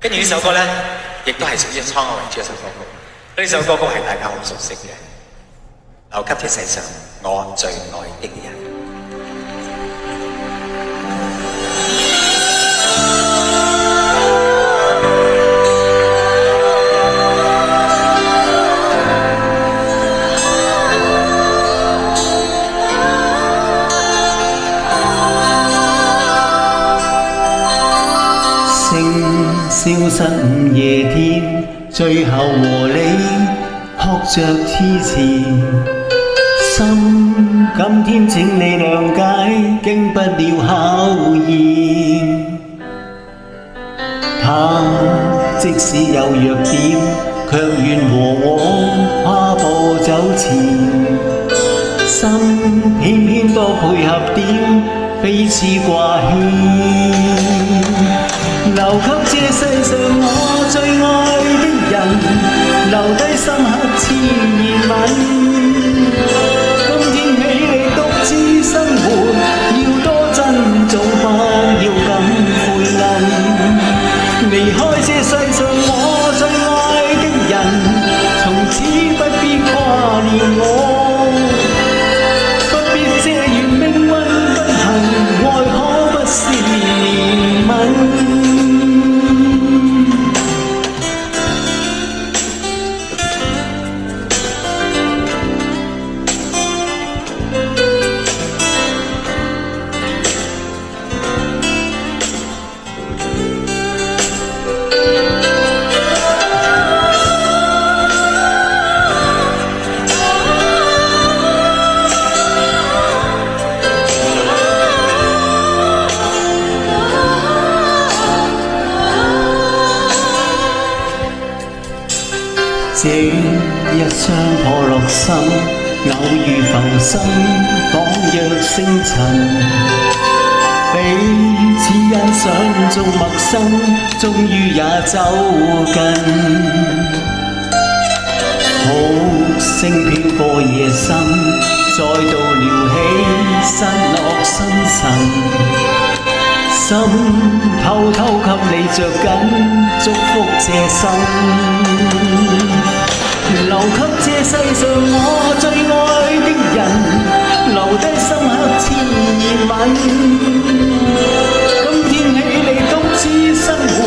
跟住呢首歌咧，亦都係屬於滄海為主一首歌曲。呢首歌曲係大家好熟悉嘅，留給這世上我最愛的人。消失午夜天，最後和你哭着痴纏。心今天請你諒解，經不了考驗。他即使有弱點，卻願和我跨步走前。心偏偏多配合點，彼此掛牽。留給這世上我最愛的人，留低深刻千言吻。今天起你獨自生活，要多珍重，不要感悔恨。離開這世上我最愛的人，從此不必掛念我，不必遮掩命運不幸，愛可不是憐憫。這一雙破落心，偶遇浮生，仿若星塵。彼此欣賞中陌生，終於也走近。好聲飄過夜深，再度撩起失落心神。心偷偷給你着緊，祝福這生。留給這世上我最愛的人，留低深刻千言吻。今天起你獨自生活。